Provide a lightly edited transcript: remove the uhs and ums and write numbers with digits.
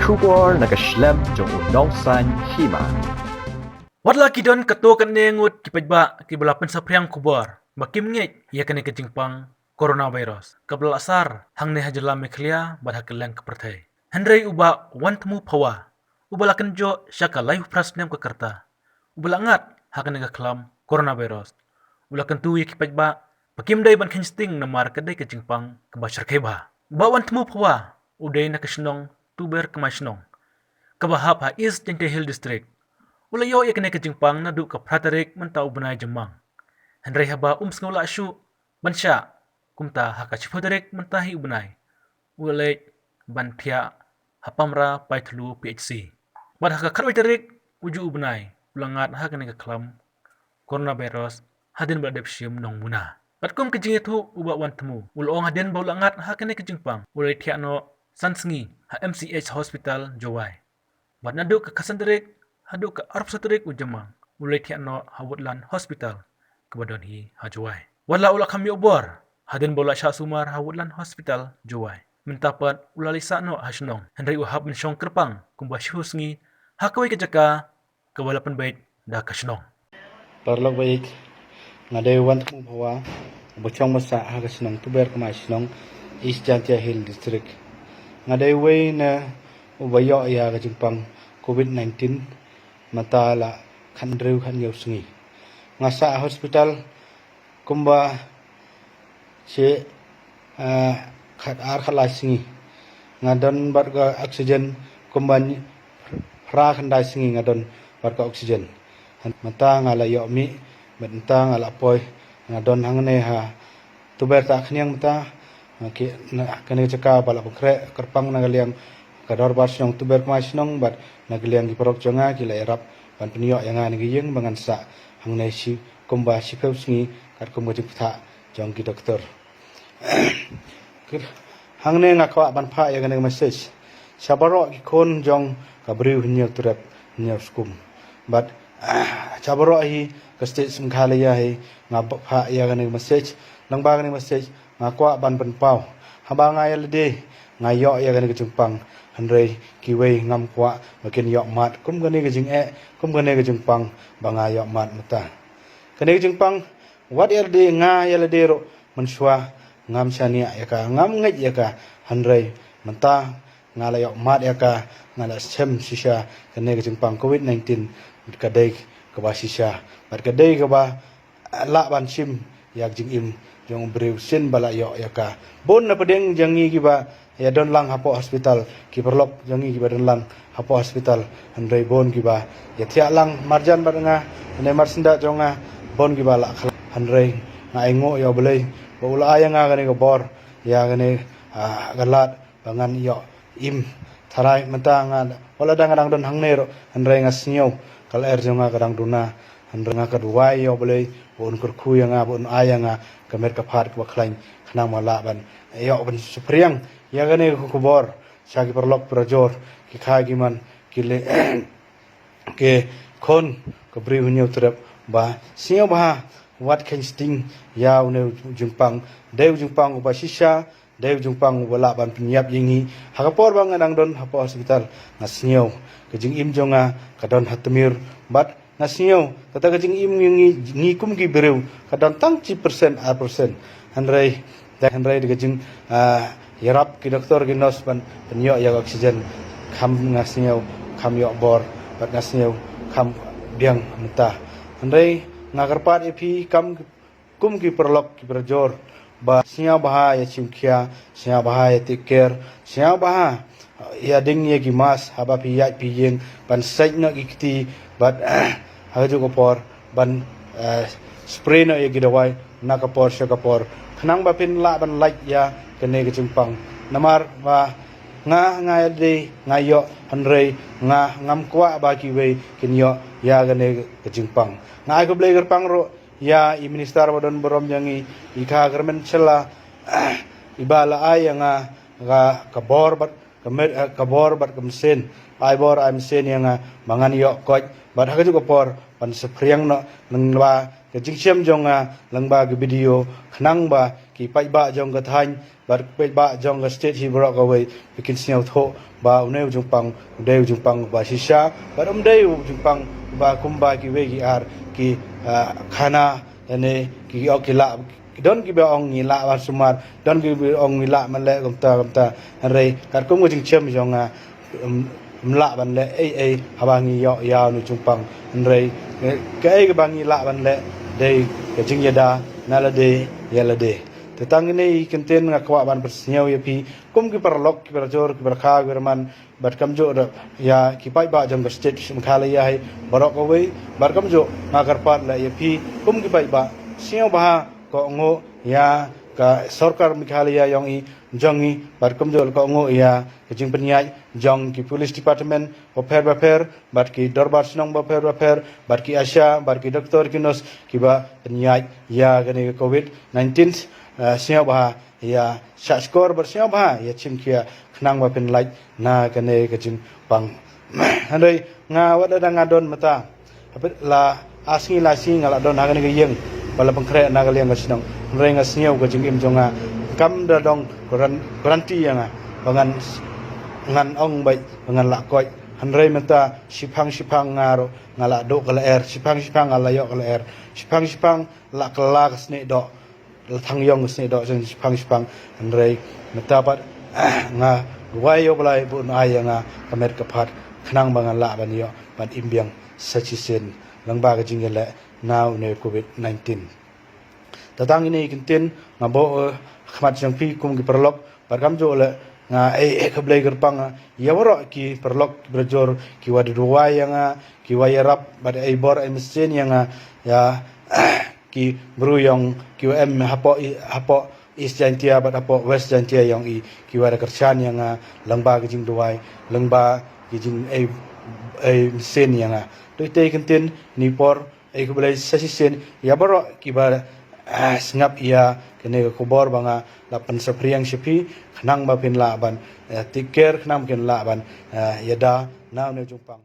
kubor nakaslem jong unongsan hima. Wadla kidon kato kan nengut kipajba kibalapan sa priang kubor. Makim ngit ya kani kejingpang coronavirus. Kabla asar hang ne hajala meklia bad hakelang kepertai. Hendrai uba wantmu pawa. Ubalakan jo syaka live prasnem ke kerta. Ubalangat hakan nega kelam coronavirus. Ulakan tu ya kipajba pakim dai ban kensting namar kedai kejingpang kebashar keba. Ba wantmu pawa. Uday na kasinong tuber kemasnong. Kabahap ha East Jente Hill District. Ulayo ya kene kejingpang na du ka pratarik mentau benai jemang. Hendrai haba ngula asyu bansya kumta haka chipodarik mentahi ubenai. Ulay bantia hapamra paitlu PHC. Bad haka karwitarik uju ubenai. Ulangat haka nega kelam coronavirus hadin badepsium nong muna. Patkum kejing itu uba wan temu. Ulong hadin baulangat haka nega kejingpang. Ulay tiakno sansengi ha MCH Hospital Jowai. Bad nadu ke kasandarik hadu ke arp satarik ujemang. Ulay tiakno ha Woodland Hospital kebadon hi ha Jowai. Wala ula kami obor. Hadin bola sya sumar ha Woodland Hospital Jowai. Mentapat ula lisa no hasnong. Hendrai uhab mensyong kerpang kumba syusngi hakawai kejaka kewalapan bait dah kasnong. Parlok baik ngadai wan temu bawa bocong masa haga senong tuber kemai senong East Jantia Hill District ngadai wei na ubayo ya ga jingpang COVID-19 mata la khandreu khan yau sengi ngasa hospital kumba che khat ar khala sengi ngadon barga oksigen kumba ra khandai sengi ngadon barga oksigen mata ngala yo mi menta ngala poi ngadon hangne ha tuber ta khniang mata ke kane chaka bala bkre kerpang nagaliang kador basyong tuber masnong bat nagaliang gi porok jonga ki lai rap ban pnio yanga ni yeng bangan sa hangne si komba si kausngi kat komba jiptha jong ki doktor hangne ngakwa ban pha ya gane message sabaro ki kon jong kabriu hinyo turep hinyo skum bat cabaro hi ke state singkhalaya hi ngap pha ya gane message langba gane message ngakwa ban ban pau haba ngai lede ngayo ya gane kejingpang handrei kiwei ngam kwa makin yo mat kum gane kejing kum gane kejingpang banga yo mat mata gane kejingpang wat ya lede nga ya lede ro menswa ngam sania ya ka ngam ngai ya ka handrei mata ngala yo mat ya ka ngala sem sisha gane kejingpang COVID-19 kadai kaba sisha bar kadai kaba la ban sim yak jing im jong brew sin bala yo yaka bon na pedeng jangi kiba ya don lang hapo hospital ki perlok jangi kiba don lang hapo hospital handai bon kiba ya tia lang marjan badanga ne marsinda jonga bon kiba la handai na engo yo belai bola ayanga gane ko bor ya gane galat bangan yo im tharai mentanga wala dangadang don hangnero handai ngasnyo kal jonga kadang duna handrenga kadwai yo boleh bon kurku yang bon ayanga kamer kaphat kwa khlain khna mala ban yo ban supriang ya gane ku bor sagi perlok projor ki khagi man kile ke kon ko briu nyu trep ba sio ba wat kan sting ya ne jungpang deu jungpang ba shisha deu jungpang wala ban penyap yingi hakapor bang adang don hapo hospital ngasnyo kejing im jonga kadon hatmir bat ngasnyo kata kejing im ngi kum gi bereu kadon tang ci persen a persen handrai de kejing yarap ki doktor ki nos ban penyo ya oksigen kham ngasnyo kham yo bor bat ngasnyo kham biang mata handrai ngagarpat epi kam kum ki perlok ki berjor ba sia baha ya chimkhia sia baha ya tiker sia baha ya ding ye gi mas haba pi ya pi yeng ban sai no gi kiti bat haju ko por ban spray no ye gi dawai na ka por sha ka por khnang ba pin la ban like ya kene gi chimpang namar ba nga de ngayo hanrei nga ngam kwa ba ki we kinyo ya gane gi chimpang nga ko ble gerpang ro ya i minister wadon borom jangi ika garmen chela ibala ayanga ga kabor bat kamet kabor bat kamsen ai bor am sen yang mangan yo koj bat ha ju por pan sepriang no nangba ke jingsiam jonga langba ge video khnang ba ki pai ba jong ka thain bar pai ba jong ka state hi bro ka wei bikin sniau tho ba uneu jung pang udeu jung pang ba shisha bar deu jung pang ba kumba ki wei ki ar ki khana ane ki okila don ki ba ong ngila ba sumar don ki ba ong ngila man le kamta re kar kum jing chem jong mla ban le ai habangi yo ya nu jung pang re ke ke bangi la ban le dei ke jing yada nala de yala de tetang ini kenten ngakwa ban persniau ya pi kum ki perlok ki perjor ki berkha german bat kamjo ya ki pai ba jam state mkhala ya hai barok ko wei bar kamjo ngagar pat la ya pi kum ki pai ba siau ba ko ngo ya ka sarkar Meghalaya yang i jongi bar kamjo ko ngo ya ke jing penyai jong ki police department baper bat ki darbar sinong baper bat ki asya bar ki doktor ki nos ki ba penyai ya gani covid 19 siau ba ya syak skor ber siau ba ya chim kia khnang ba pen like na gane ke jing pang handai nga wada ngadon mata la asngi la sing ngala don ha gani ke yeng bala pengkre na galiang ka sinong renga siau ke jing im jonga kam da dong garanti yang bangan ngan ong bai bangan la koi hanrei menta sipang ngaro ngala do kala sipang ngala yo kala sipang la kala kasne do thang yong kasne do jeng sipang hanrei menta pat nga wai yo balai bu na ya nga kamer kapat khnang bangan la ban yo ban imbiang sachisen langba ka jingele now ne covid 19 tatang ini kintin ngabo khmat jang pi kum ki perlok barkam jo le nga khablai gerpang ya waro ki perlok berjor ki wadu dua yang ki wayarap bad bor mesin yang ya ki bru yang ki em hapo east jantia bad hapo west jantia yang ki wada kersan yang langba ki jing duai langba ki jing mesin yang tu te kentin ni por khablai sasisen ya waro ki ba sengap ia kene kubor banga lapan sepriang sepi khnang ba pin la ban tiker khnam ken la ban yada naw ne jumpang